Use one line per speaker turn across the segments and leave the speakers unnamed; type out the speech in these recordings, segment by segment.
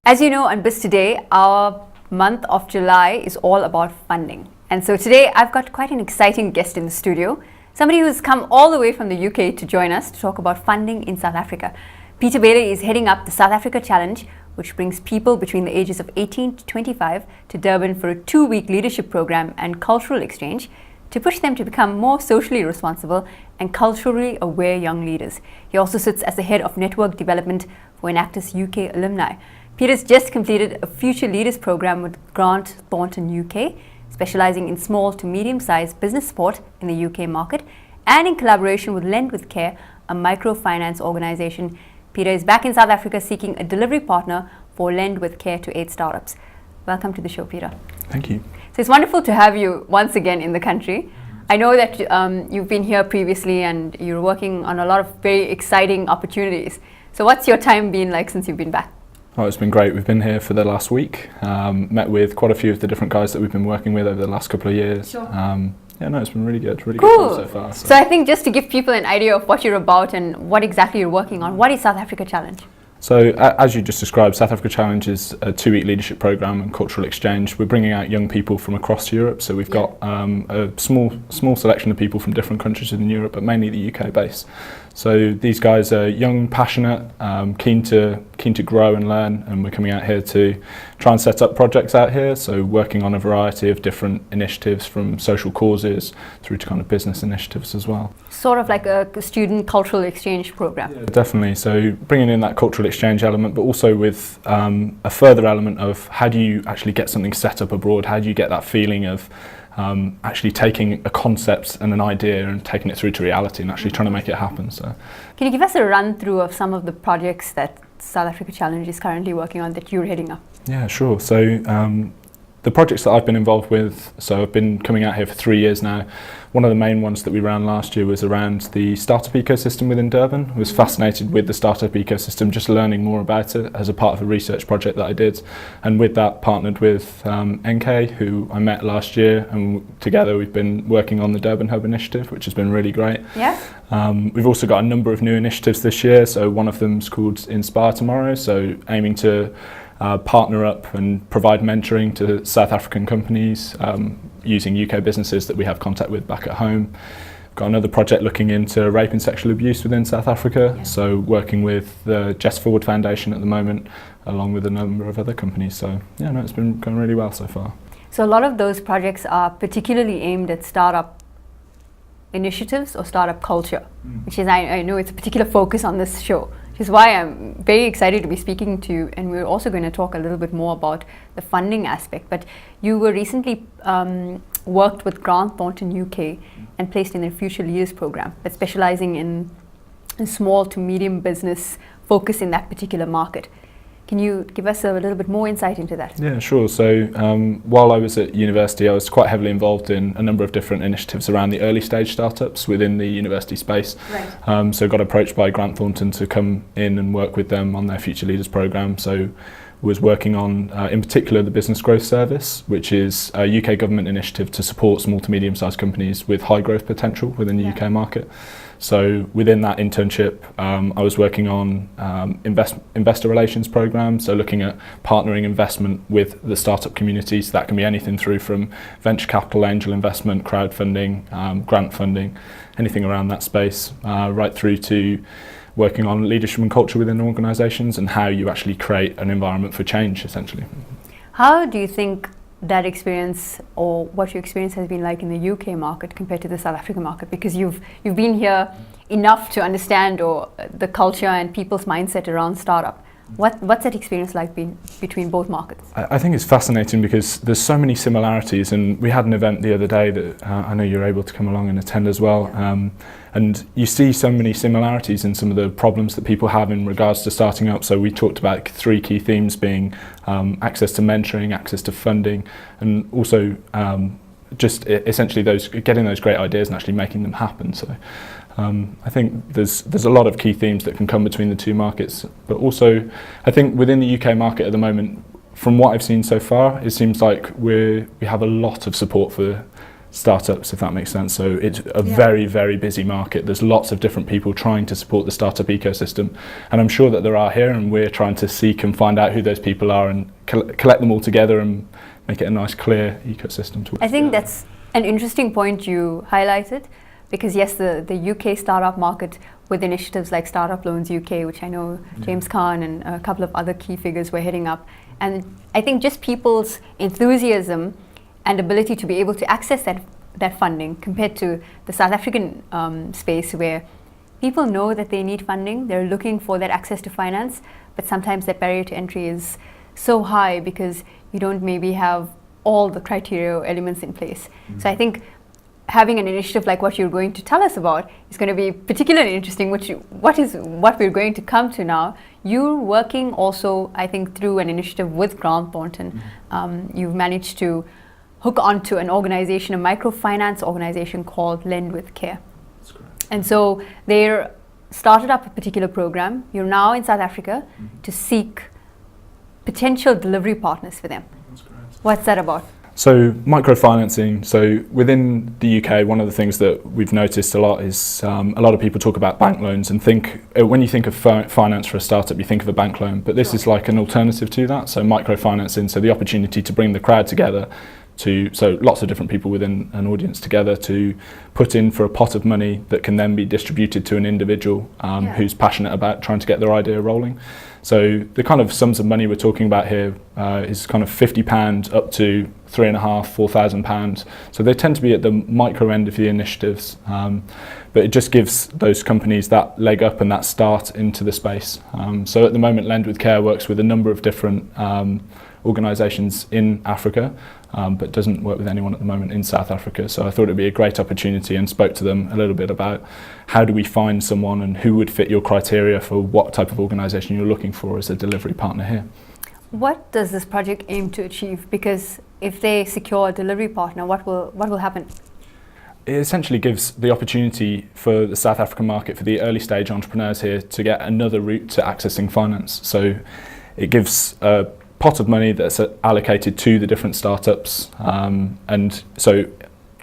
As you know, on Biz Today, our month of July is all about funding. And so today I've got quite an exciting guest in the studio, somebody who's come all the way from the UK to join us to talk about funding in South Africa. Peter Bailey is heading up the South Africa Challenge, which brings people between the ages of 18 to 25 to Durban for a 2-week leadership program and cultural exchange to push them to become more socially responsible and culturally aware young leaders. He also sits as the head of network development for Enactus UK alumni. Peter's just completed a Future Leaders program with Grant Thornton UK, specializing in small to medium-sized business support in the UK market, and in collaboration with Lend with Care, a microfinance organization. Peter is back in South Africa seeking a delivery partner for Lend with Care to aid startups. Welcome to the show, Peter.
Thank you.
So it's wonderful to have you once again in the country. I know that you've been here previously and you're working on a lot of very exciting opportunities. So what's your time been like since you've been back?
Oh, it's been great. We've been here for the last week, met with quite a few of the different guys that we've been working with over the last couple of years.
Sure.
It's been really good, really
cool.
good so far.
So I think just to give people an idea of what you're about and what exactly you're working on, what is South Africa Challenge?
So as you just described, South Africa Challenge is a 2-week leadership program and cultural exchange. We're bringing out young people from across Europe. So we've got a small selection of people from different countries within Europe, but mainly the UK base. So these guys are young, passionate, keen to grow and learn, and we're coming out here to try and set up projects out here. So working on a variety of different initiatives, from social causes through to kind of business initiatives as well.
Sort of like a student cultural exchange program.
Yeah, definitely. So bringing in that cultural exchange element, but also with a further element of how do you actually get something set up abroad? How do you get that feeling of actually taking a concept and an idea and taking it through to reality and actually trying to make it happen. So,
can you give us a run through of some of the projects that South Africa Challenge is currently working on that you're heading up?
Yeah, sure. So the projects that I've been involved with, so I've been coming out here for 3 years now. One of the main ones that we ran last year was around the startup ecosystem within Durban. I was fascinated with the startup ecosystem, just learning more about it as a part of a research project that I did. And with that, partnered with NK, who I met last year, and together we've been working on the Durban Hub initiative, which has been really great.
Yeah.
We've also got a number of new initiatives this year. So one of them's called Inspire Tomorrow, so aiming to partner up and provide mentoring to South African companies using UK businesses that we have contact with back at home. Got another project looking into rape and sexual abuse within South Africa, so working with the Just Forward Foundation at the moment, along with a number of other companies. So it's been going really well so far.
So a lot of those projects are particularly aimed at startup initiatives or startup culture, which is, I know it's a particular focus on this show, which is why I'm very excited to be speaking to you. And we're also going to talk a little bit more about the funding aspect. But you were recently worked with Grant Thornton UK and placed in their Future Leaders program, but specializing in small to medium business focus in that particular market. Can you give us a little bit more insight into that?
Yeah, sure. So while I was at university, I was quite heavily involved in a number of different initiatives around the early stage startups within the university space.
Right.
So got approached by Grant Thornton to come in and work with them on their Future Leaders program. So was working on, in particular, the Business Growth Service, which is a UK government initiative to support small to medium-sized companies with high growth potential within the UK market. So within that internship, I was working on investor relations programs, so looking at partnering investment with the startup community. So that can be anything through from venture capital, angel investment, crowdfunding, grant funding, anything around that space, right through to working on leadership and culture within organisations and how you actually create an environment for change, essentially.
How do you think that experience, or what your experience has been like in the UK market compared to the South African market? Because you've been here enough to understand the culture and people's mindset around startup. What's that experience like been between both markets?
I think it's fascinating because there's so many similarities, and we had an event the other day that I know you're able to come along and attend as well. And you see so many similarities in some of the problems that people have in regards to starting up. So we talked about 3 key themes being access to mentoring, access to funding, and also just essentially getting those great ideas and actually making them happen. So I think there's a lot of key themes that can come between the two markets, but also I think within the UK market at the moment, from what I've seen so far, it seems like we have a lot of support for startups, if that makes sense. So it's a very, very busy market. There's lots of different people trying to support the startup ecosystem, and I'm sure that there are here, and we're trying to seek and find out who those people are and collect them all together and make it a nice, clear ecosystem to work.
I think that's an interesting point you highlighted, because yes, the UK startup market, with initiatives like Startup Loans UK, which I know James Khan and a couple of other key figures were heading up, and I think just people's enthusiasm and ability to be able to access that funding compared to the South African space, where people know that they need funding, they're looking for that access to finance, but sometimes that barrier to entry is so high because you don't maybe have all the criteria or elements in place. So I think having an initiative like what you're going to tell us about is going to be particularly interesting, what we're going to come to now. You're working also, I think, through an initiative with Grant Thornton. You've managed to hook onto an organization, a microfinance organization called Lend with Care.
That's correct.
And so they started up a particular program. You're now in South Africa to seek potential delivery partners for them.
That's correct.
What's that about?
So microfinancing, so within the UK, one of the things that we've noticed a lot is a lot of people talk about bank loans and think, when you think of finance for a startup, you think of a bank loan, but this is like an alternative to that. So microfinancing, so the opportunity to bring the crowd together, so lots of different people within an audience together to put in for a pot of money that can then be distributed to an individual who's passionate about trying to get their idea rolling. So the kind of sums of money we're talking about here is kind of £50 up to £3,500, £4,000. So they tend to be at the micro end of the initiatives, but it just gives those companies that leg up and that start into the space. So at the moment, Lend with Care works with a number of different organisations in Africa, but doesn't work with anyone at the moment in South Africa. So I thought it'd be a great opportunity and spoke to them a little bit about how do we find someone and who would fit your criteria for what type of organisation you're looking for as a delivery partner here.
What does this project aim to achieve? Because if they secure a delivery partner, what will happen?
It essentially gives the opportunity for the South African market, for the early stage entrepreneurs here, to get another route to accessing finance. So it gives a pot of money that's allocated to the different startups, and so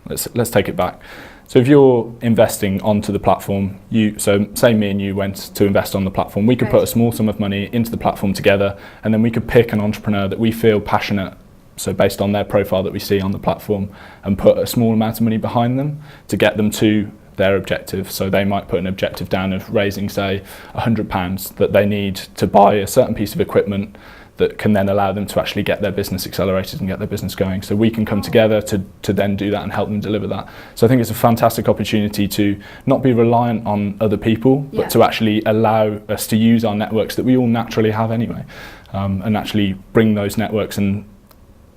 let's take it back. So if you're investing onto the platform, so say me and you went to invest on the platform, we could put a small sum of money into the platform together, and then we could pick an entrepreneur that we feel passionate, so based on their profile that we see on the platform, and put a small amount of money behind them to get them to their objective. So they might put an objective down of raising, say, £100 that they need to buy a certain piece of equipment that can then allow them to actually get their business accelerated and get their business going. So we can come together to then do that and help them deliver that. So I think it's a fantastic opportunity to not be reliant on other people, but to actually allow us to use our networks that we all naturally have anyway, and actually bring those networks and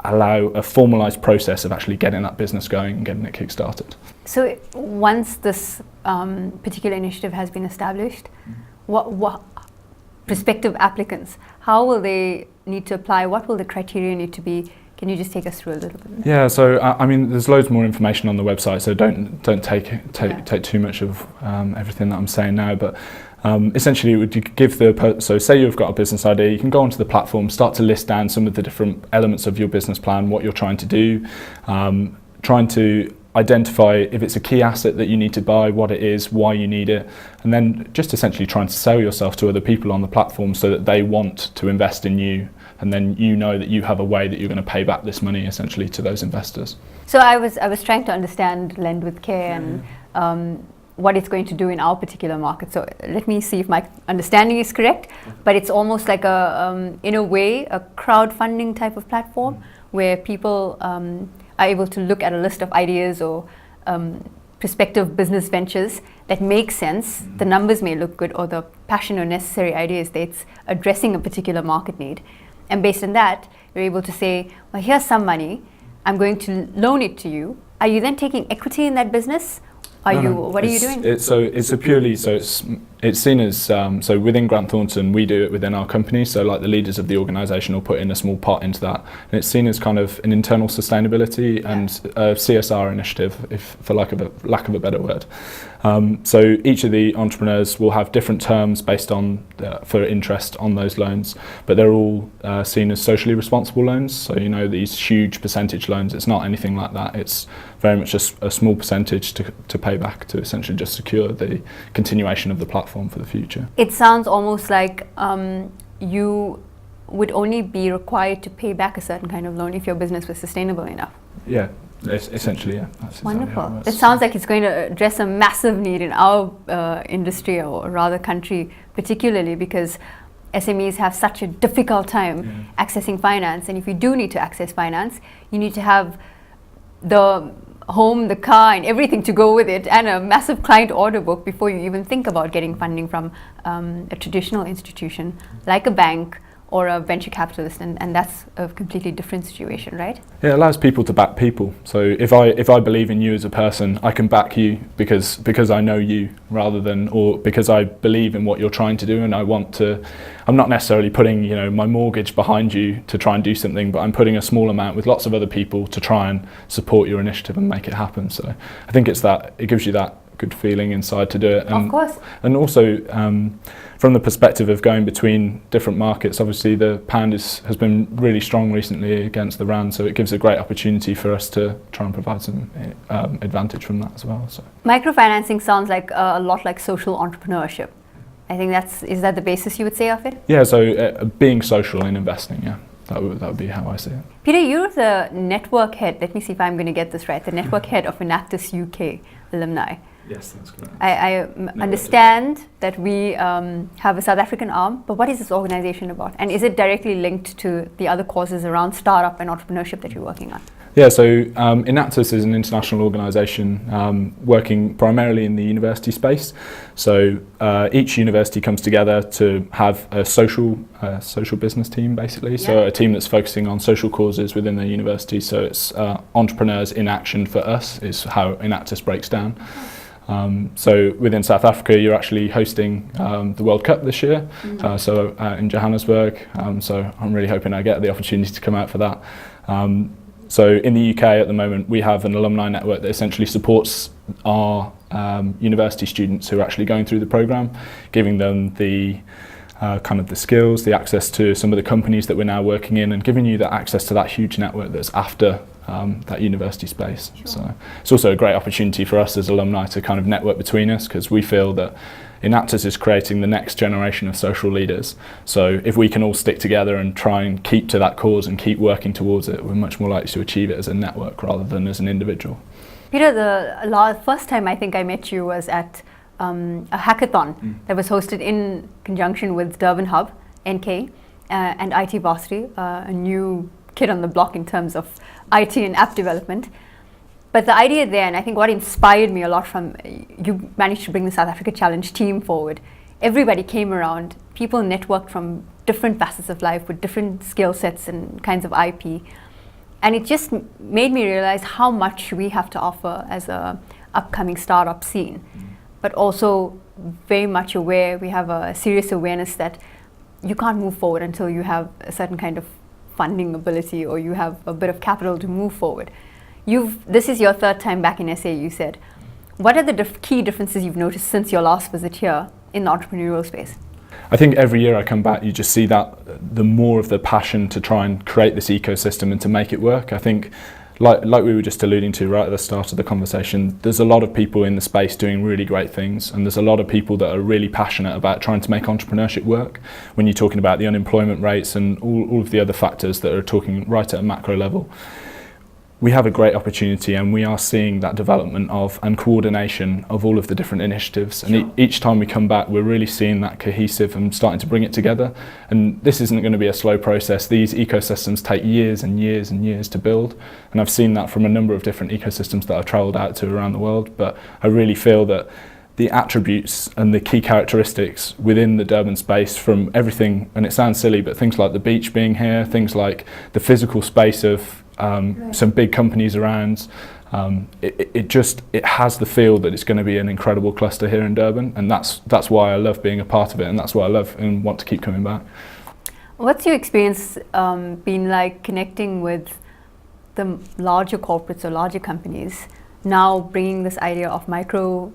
allow a formalised process of actually getting that business going and getting it kick-started.
So once this particular initiative has been established, what prospective applicants, how will they need to apply? What will the criteria need to be? Can you just take us through a little bit?
Yeah, so I mean, there's loads more information on the website, so don't take too much of everything that I'm saying now. But essentially, it would give so say you've got a business idea, you can go onto the platform, start to list down some of the different elements of your business plan, what you're trying to do, trying to identify if it's a key asset that you need to buy, what it is, why you need it, and then just essentially trying to sell yourself to other people on the platform so that they want to invest in you, and then you know that you have a way that you're going to pay back this money essentially to those investors.
So I was trying to understand Lend with Care and what it's going to do in our particular market. So let me see if my understanding is correct, but it's almost like in a way, a crowdfunding type of platform where people are able to look at a list of ideas or prospective business ventures that make sense. The numbers may look good, or the passion or necessary idea is that it's addressing a particular market need. And based on that, you're able to say, well, here's some money, I'm going to loan it to you. Are you then taking equity in that business? What are you doing?
It's seen as, so within Grant Thornton, we do it within our company. So like the leaders of the organisation will put in a small pot into that. And it's seen as kind of an internal sustainability and a CSR initiative, if for lack of a better word. So each of the entrepreneurs will have different terms based on for interest on those loans, but they're all seen as socially responsible loans. So these huge percentage loans, it's not anything like that. It's very much a small percentage to pay back to essentially just secure the continuation of the platform for the future.
It sounds almost like you would only be required to pay back a certain kind of loan if your business was sustainable enough.
Yeah, essentially, yeah. That's
wonderful. It sounds like it's going to address a massive need in our industry, or rather country, particularly because SMEs have such a difficult time accessing finance. And if you do need to access finance, you need to have the home, the car, and everything to go with it, and a massive client order book before you even think about getting funding from a traditional institution like a bank or a venture capitalist, and that's a completely different situation, right?
It allows people to back people. So if I believe in you as a person, I can back you because I know you, rather than, or because I believe in what you're trying to do, and I'm not necessarily putting my mortgage behind you to try and do something, but I'm putting a small amount with lots of other people to try and support your initiative and make it happen. So I think it gives you that good feeling inside to do it.
Of course.
And also from the perspective of going between different markets, obviously the pound has been really strong recently against the rand, so it gives a great opportunity for us to try and provide some advantage from that as well. So
microfinancing sounds like a lot like social entrepreneurship. I think is that the basis you would say of it?
Yeah, so being social in investing, yeah. That would be how I see it.
Peter, you're the network head. Let me see if I'm going to get this right. The network head of Enactus UK alumni.
Yes, that's correct.
I understand that we have a South African arm, but what is this organization about? And is it directly linked to the other causes around startup and entrepreneurship that you're working on?
Yeah, so Enactus is an international organisation working primarily in the university space. So each university comes together to have a social business team, basically. So a team that's focusing on social causes within the university. So it's entrepreneurs in action for us is how Enactus breaks down. So within South Africa, you're actually hosting the World Cup this year, in Johannesburg. So I'm really hoping I get the opportunity to come out for that. So in the UK at the moment, we have an alumni network that essentially supports our university students who are actually going through the programme, giving them the kind of the skills, the access to some of the companies that we're now working in, and giving you that access to that huge network that's after that university space. Sure. So it's also a great opportunity for us as alumni to kind of network between us, because we feel that Enactus is creating the next generation of social leaders. So if we can all stick together and try and keep to that cause and keep working towards it, we're much more likely to achieve it as a network rather than as an individual.
Peter, the first time I think I met you was at a hackathon that was hosted in conjunction with Durban Hub, NK, and IT Varsity, a new kid on the block in terms of IT and app development. But the idea there, and I think what inspired me a lot from, you managed to bring the South Africa Challenge team forward. Everybody came around, people networked from different facets of life with different skill sets and kinds of IP. And it just made me realize how much we have to offer as a upcoming startup scene. But also very much aware, we have a serious awareness that you can't move forward until you have a certain kind of funding ability or you have a bit of capital to move forward. This is your third time back in SA, you said. What are the key differences you've noticed since your last visit here in the entrepreneurial space?
I think every year I come back, you just see that the more of the passion to try and create this ecosystem and to make it work. I think, like we were just alluding to right at the start of the conversation, there's a lot of people in the space doing really great things, and there's a lot of people that are really passionate about trying to make entrepreneurship work. When you're talking about the unemployment rates and all of the other factors that are talking right at a macro level, we have a great opportunity, and we are seeing that development of and coordination of all of the different initiatives. Sure. And each time we come back, we're really seeing that cohesive and starting to bring it together. And this isn't going to be a slow process. These ecosystems take years and years and years to build. And I've seen that from a number of different ecosystems that I've travelled out to around the world. But I really feel that the attributes and the key characteristics within the Durban space, from everything, and it sounds silly, but things like the beach being here, things like the physical space of some big companies around, it has the feel that it's going to be an incredible cluster here in Durban, and that's why I love being a part of it, and that's why I love and want to keep coming back.
What's your experience been like connecting with the larger corporates or larger companies, now bringing this idea of micro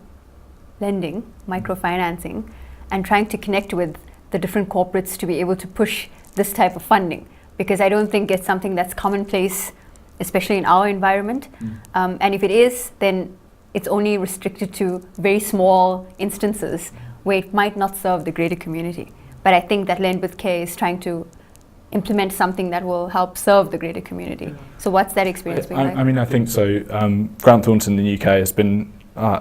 lending, microfinancing, and trying to connect with the different corporates to be able to push this type of funding? Because I don't think it's something that's commonplace, especially in our environment. And if it is, then it's only restricted to very small instances where it might not serve the greater community. But I think that Lend with Care is trying to implement something that will help serve the greater community. So what's that experience been like?
I mean, I think so. Grant Thornton in the UK has been,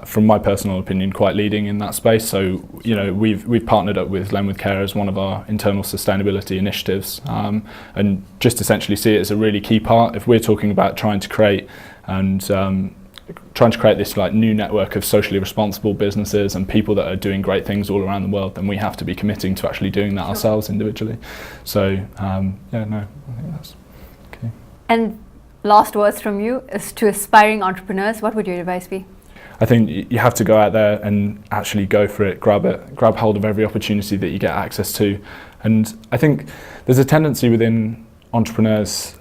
from my personal opinion, quite leading in that space. So, you know, we've partnered up with Lend with Care as one of our internal sustainability initiatives, and just essentially see it as a really key part. If we're talking about trying to create this like new network of socially responsible businesses and people that are doing great things all around the world, then we have to be committing to actually doing that ourselves individually. So I think that's okay. And
last words from you is to aspiring entrepreneurs. What would your advice be?
I think you have to go out there and actually go for it, grab hold of every opportunity that you get access to. And I think there's a tendency within entrepreneurs,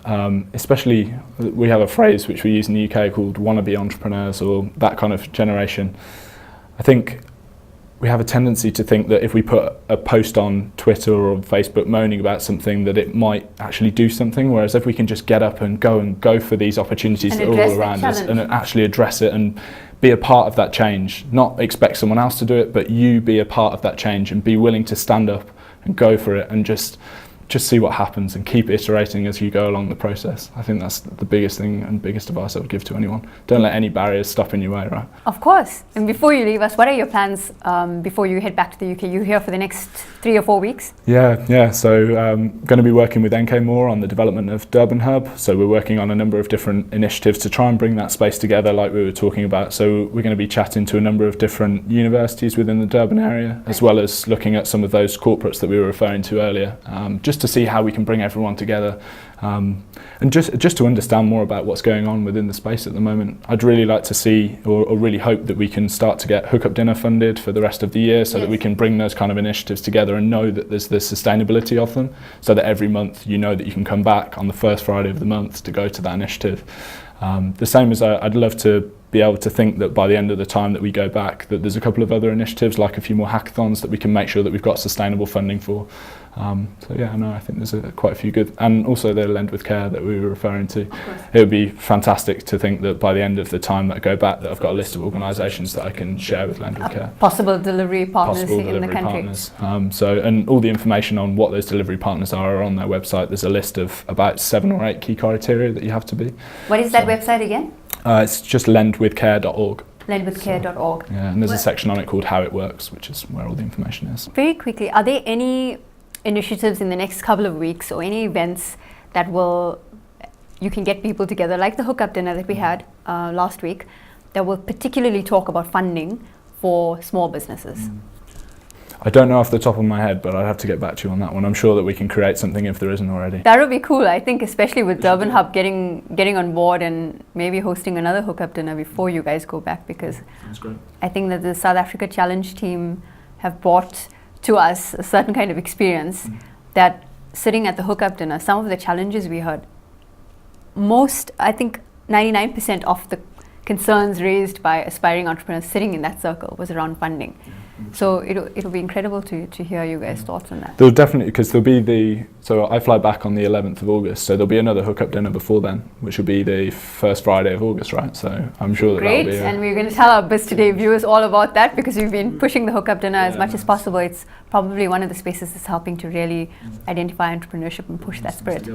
especially, we have a phrase which we use in the UK called wannabe entrepreneurs, or that kind of generation. I think we have a tendency to think that if we put a post on Twitter or Facebook moaning about something, that it might actually do something, whereas if we can just get up and go for these opportunities that are all around us and actually address it and be a part of that change, not expect someone else to do it, but you be a part of that change and be willing to stand up and go for it and just see what happens and keep iterating as you go along the process. I think that's the biggest thing and biggest advice I would give to anyone. Don't let any barriers stop in your way, right?
Of course. And before you leave us, what are your plans before you head back to the UK? You're here for the next 3 or 4 weeks?
Yeah. So going to be working with NK more on the development of Durban Hub. So we're working on a number of different initiatives to try and bring that space together like we were talking about. So we're going to be chatting to a number of different universities within the Durban area, as well as looking at some of those corporates that we were referring to earlier, just to see how we can bring everyone together, and just to understand more about what's going on within the space at the moment. I'd really like to see, or really hope that we can start to get hookup dinner funded for the rest of the year, so that we can bring those kind of initiatives together and know that there's the sustainability of them, so that every month you know that you can come back on the first Friday of the month to go to that initiative. The same as I'd love to be able to think that by the end of the time that we go back, that there's a couple of other initiatives, like a few more hackathons, that we can make sure that we've got sustainable funding for. I think there's quite a few good, and also the Lend with Care that we were referring to. It would be fantastic to think that by the end of the time that I go back, that I've got a list of organisations that I can share with Lend with Care.
Possible delivery partners in the country.
And all the information on what those delivery partners are on their website. There's a list of about 7 or 8 key criteria that you have to be.
What is that website again?
It's just lendwithcare.org.
Lendwithcare.org.
Yeah, and there's a section on it called How It Works, which is where all the information is.
Very quickly, are there any initiatives in the next couple of weeks or any events that you can get people together, like the hookup dinner that we had last week, that will particularly talk about funding for small businesses?
I don't know off the top of my head, but I'd have to get back to you on that one. I'm sure that we can create something if there isn't already.
That would be cool. I think especially with Durban Hub getting on board and maybe hosting another hookup dinner before you guys go back, because
that's great.
I think that the South Africa Challenge team have brought to us a certain kind of experience that sitting at the hookup dinner, some of the challenges we heard, I think 99% of the concerns raised by aspiring entrepreneurs sitting in that circle was around funding. So it'll be incredible to hear you guys' thoughts on that.
There'll definitely, because so I fly back on the 11th of August, so there'll be another hookup dinner before then, which will be the first Friday of August, right? So I'm sure that'll be
and we're going to tell our Biz Today viewers all about that, because we've been pushing the hookup dinner as much as possible. It's probably one of the spaces that's helping to really identify entrepreneurship and push that spirit.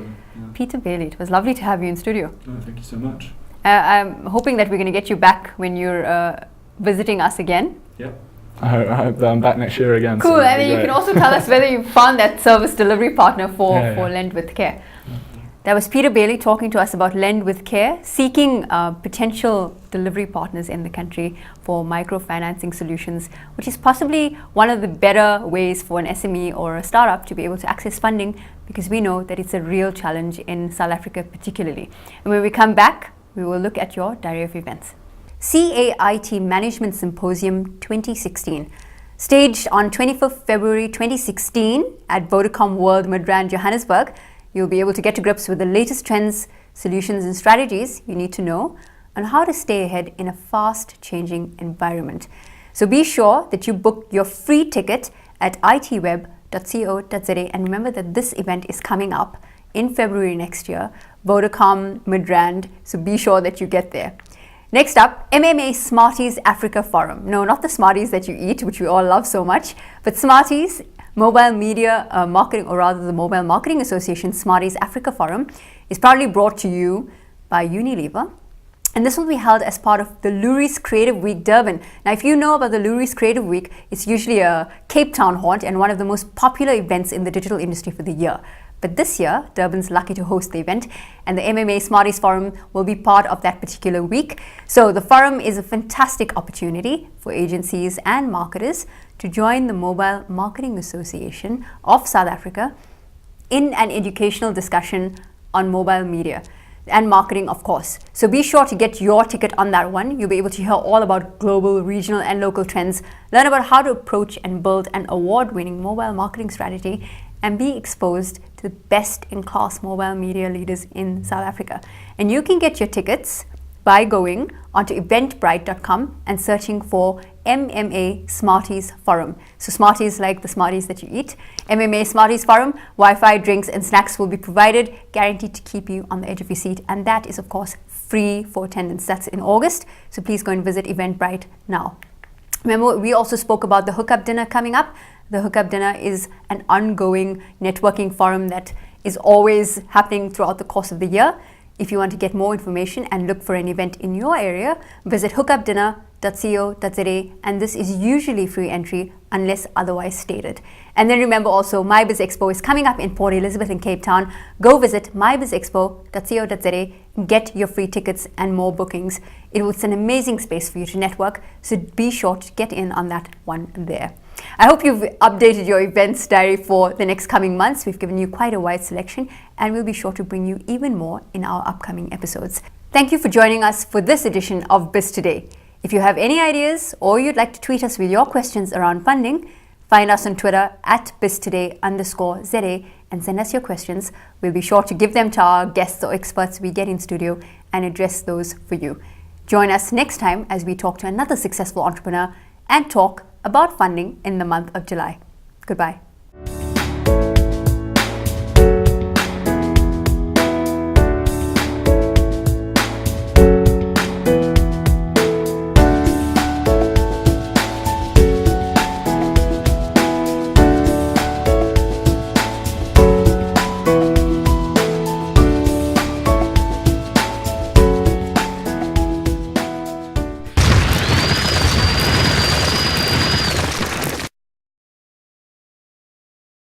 Peter Bailey, it was lovely to have you in studio.
Oh, thank you so much.
I'm hoping that we're going to get you back when you're visiting us again.
Yep. I hope that I'm back next year again.
Cool, and then you can also tell us whether you found that service delivery partner for Lend with Care. That was Peter Bailey talking to us about Lend with Care, seeking potential delivery partners in the country for microfinancing solutions, which is possibly one of the better ways for an SME or a startup to be able to access funding, because we know that it's a real challenge in South Africa particularly. And when we come back, we will look at your diary of events. CAIT Management Symposium 2016. Staged on 25th February 2016 at Vodacom World Midrand, Johannesburg, you'll be able to get to grips with the latest trends, solutions and strategies you need to know on how to stay ahead in a fast-changing environment. So be sure that you book your free ticket at itweb.co.za, and remember that this event is coming up in February next year, Vodacom, Midrand, so be sure that you get there. Next up, MMA Smarties Africa Forum. No, not the Smarties that you eat, which we all love so much, but Smarties Mobile Media Marketing, or rather the Mobile Marketing Association Smarties Africa Forum, is proudly brought to you by Unilever. And this will be held as part of the Lurie's Creative Week Durban. Now, if you know about the Lurie's Creative Week, it's usually a Cape Town haunt and one of the most popular events in the digital industry for the year. But this year, Durban's lucky to host the event, and the MMA Smarties Forum will be part of that particular week. So the forum is a fantastic opportunity for agencies and marketers to join the Mobile Marketing Association of South Africa in an educational discussion on mobile media and marketing, of course. So be sure to get your ticket on that one. You'll be able to hear all about global, regional, and local trends, learn about how to approach and build an award-winning mobile marketing strategy, and be exposed to the best-in-class mobile media leaders in South Africa. And you can get your tickets by going onto eventbrite.com and searching for MMA Smarties Forum. So Smarties like the Smarties that you eat. MMA Smarties Forum, Wi-Fi, drinks and snacks will be provided, guaranteed to keep you on the edge of your seat. And that is, of course, free for attendance. That's in August. So please go and visit Eventbrite now. Remember, we also spoke about the Hookup Dinner coming up. The Hookup Dinner is an ongoing networking forum that is always happening throughout the course of the year. If you want to get more information and look for an event in your area, visit hookupdinner.co.za, and this is usually free entry unless otherwise stated. And then remember also, MyBiz Expo is coming up in Port Elizabeth in Cape Town. Go visit mybizexpo.co.za and get your free tickets and more bookings. It's an amazing space for you to network, so be sure to get in on that one there. I hope you've updated your events diary for the next coming months. We've given you quite a wide selection, and we'll be sure to bring you even more in our upcoming episodes. Thank you for joining us for this edition of Biz Today. If you have any ideas or you'd like to tweet us with your questions around funding, find us on Twitter at BizToday_ZA and send us your questions. We'll be sure to give them to our guests or experts we get in studio and address those for you. Join us next time as we talk to another successful entrepreneur and talk about funding in the month of July. Goodbye.